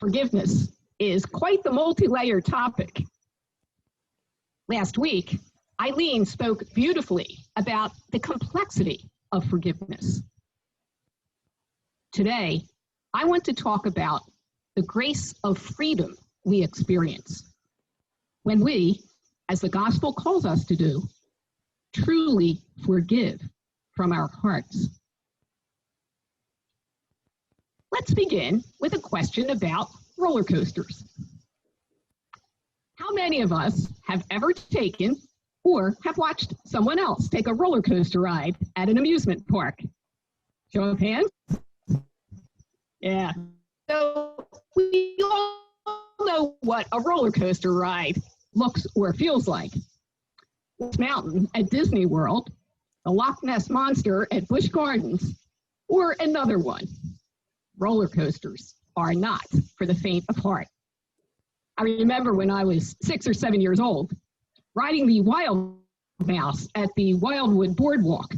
Forgiveness is quite the multi-layered topic. Last week, Eileen spoke beautifully about the complexity of forgiveness. Today, I want to talk about the grace of freedom we experience when we, as the gospel calls us to do, truly forgive from our hearts. Let's begin with a question about roller coasters. How many of us have ever taken or have watched someone else take a roller coaster ride at an amusement park? Show of hands? Yeah. So we all know what a roller coaster ride looks or feels like. This mountain at Disney World, the Loch Ness Monster at Busch Gardens, or another one. Roller coasters are not for the faint of heart. I remember when I was 6 or 7 years old, riding the Wild Mouse at the Wildwood Boardwalk.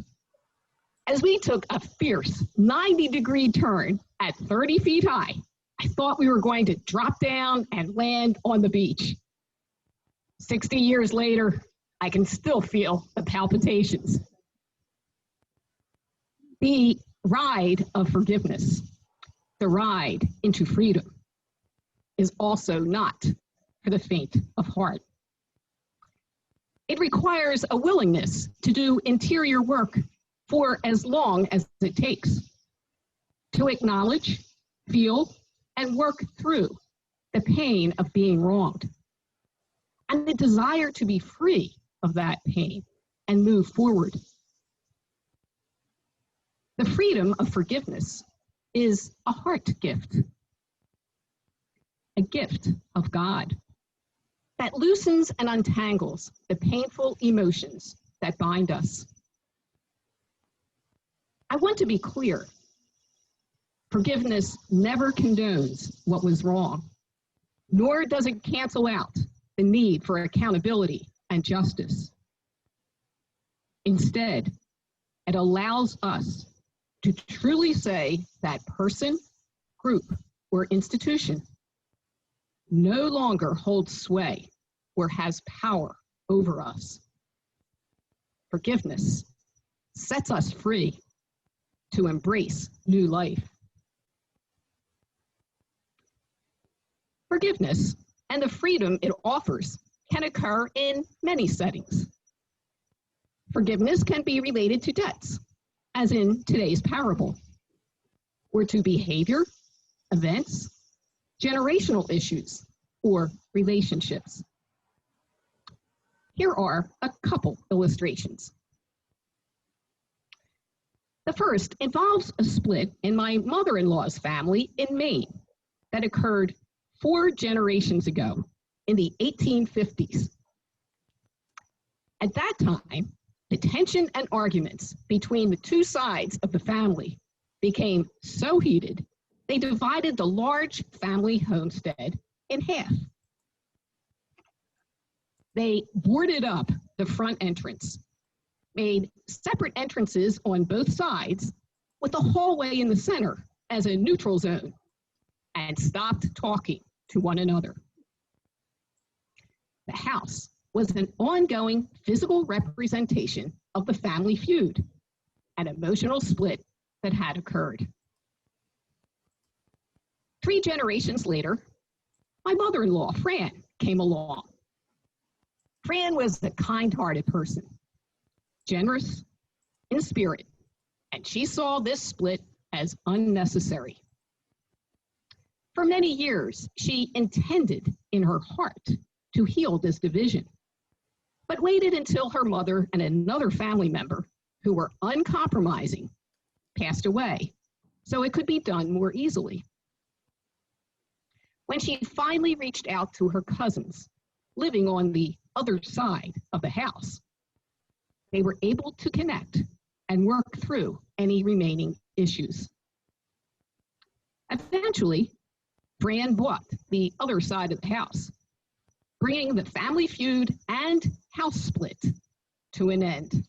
As we took a fierce 90-degree turn at 30 feet high, I thought we were going to drop down and land on the beach. 60 years later, I can still feel the palpitations. The ride of forgiveness, the ride into freedom, is also not for the faint of heart. It requires a willingness to do interior work for as long as it takes, to acknowledge, feel, and work through the pain of being wronged, and the desire to be free of that pain and move forward. The freedom of forgiveness is a heart gift, a gift of God that loosens and untangles the painful emotions that bind us. I want to be clear. Forgiveness never condones what was wrong, nor does it cancel out the need for accountability and justice. Instead, it allows us to truly say that person, group, or institution no longer holds sway or has power over us. Forgiveness sets us free to embrace new life. Forgiveness and the freedom it offers can occur in many settings. Forgiveness can be related to debts, as in today's parable, or to behavior, events, generational issues, or relationships. Here are a couple illustrations. The first involves a split in my mother-in-law's family in Maine that occurred 4 generations ago in the 1850s. At that time, the tension and arguments between the two sides of the family became so heated, they divided the large family homestead in half. They boarded up the front entrance, made separate entrances on both sides with a hallway in the center as a neutral zone, and stopped talking to one another. The house was an ongoing physical representation of the family feud, an emotional split that had occurred. 3 generations later, my mother-in-law, Fran, came along. Fran was a kind-hearted person, generous in spirit, and she saw this split as unnecessary. For many years, she intended in her heart to heal this division, but waited until her mother and another family member, who were uncompromising, passed away, so it could be done more easily. When she finally reached out to her cousins living on the other side of the house, they were able to connect and work through any remaining issues. Eventually, Fran bought the other side of the house, bringing the family feud and house split to an end.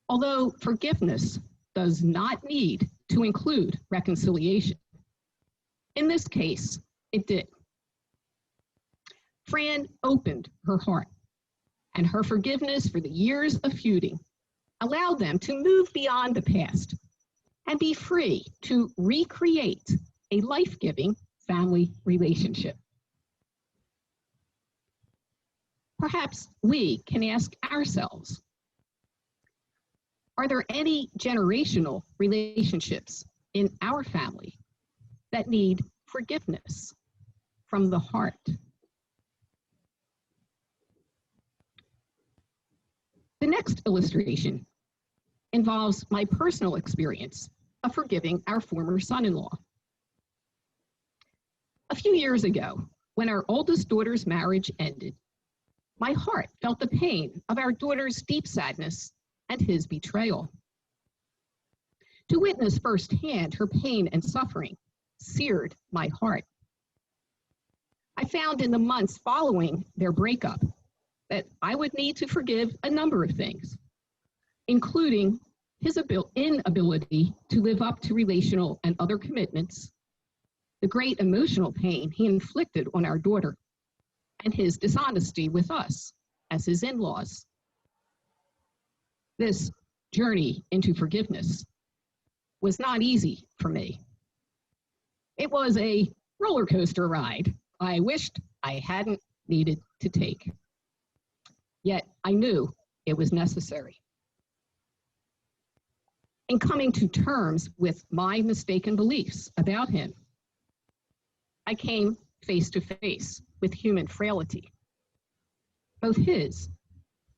Although forgiveness does not need to include reconciliation, In this case, it did. Fran opened her heart, and her forgiveness for the years of feuding allowed them to move beyond the past and be free to recreate a life-giving family relationship. Perhaps we can ask ourselves, are there any generational relationships in our family that need forgiveness from the heart? The next illustration involves my personal experience of forgiving our former son-in-law. A few years ago, when our oldest daughter's marriage ended, my heart felt the pain of our daughter's deep sadness and his betrayal. To witness firsthand her pain and suffering seared my heart. I found in the months following their breakup that I would need to forgive a number of things, including his inability to live up to relational and other commitments, the great emotional pain he inflicted on our daughter, and his dishonesty with us as his in-laws. This journey into forgiveness was not easy for me. It was a roller coaster ride I wished I hadn't needed to take. Yet I knew it was necessary. In coming to terms with my mistaken beliefs about him, I came face to face with human frailty, both his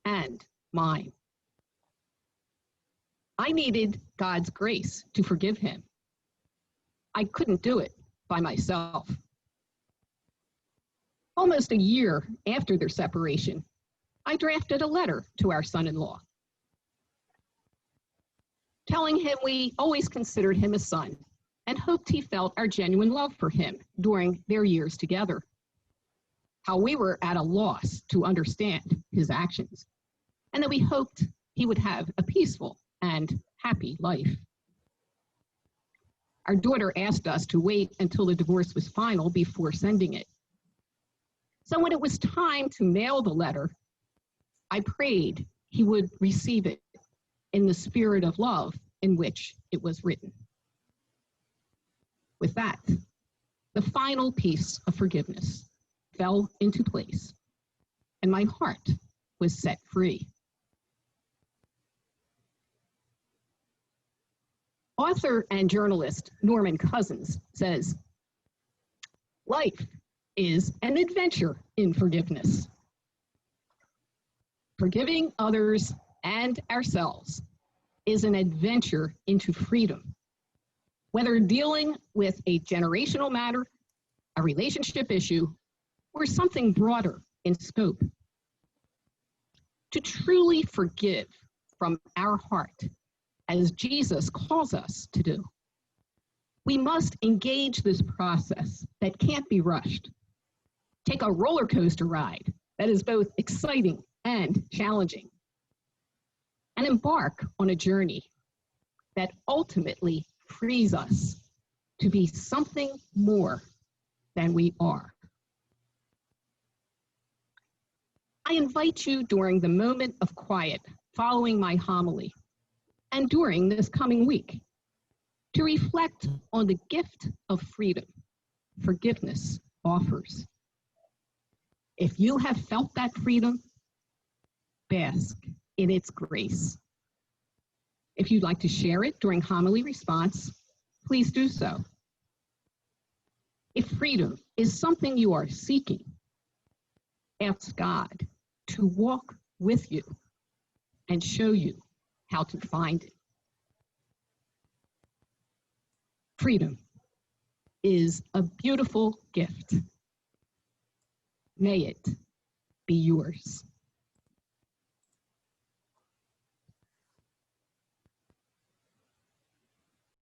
and mine. I needed God's grace to forgive him. I couldn't do it by myself. Almost a year after their separation, I drafted a letter to our son-in-law, telling him we always considered him a son and hoped he felt our genuine love for him during their years together, how we were at a loss to understand his actions, and that we hoped he would have a peaceful and happy life. Our daughter asked us to wait until the divorce was final before sending it. So when it was time to mail the letter, I prayed he would receive it in the spirit of love in which it was written. With that, the final piece of forgiveness fell into place, and my heart was set free. Author and journalist Norman Cousins says, "Life is an adventure in forgiveness. Forgiving others and ourselves is an adventure into freedom, whether dealing with a generational matter, a relationship issue, or something broader in scope. To truly forgive from our heart, as Jesus calls us to do, we must engage this process that can't be rushed. Take a roller coaster ride that is both exciting and challenging, and embark on a journey that ultimately frees us to be something more than we are." I invite you during the moment of quiet following my homily and during this coming week to reflect on the gift of freedom forgiveness offers. If you have felt that freedom, bask in its grace. If you'd like to share it during homily response, please do so. If freedom is something you are seeking, ask God to walk with you and show you how to find it. Freedom is a beautiful gift. May it be yours.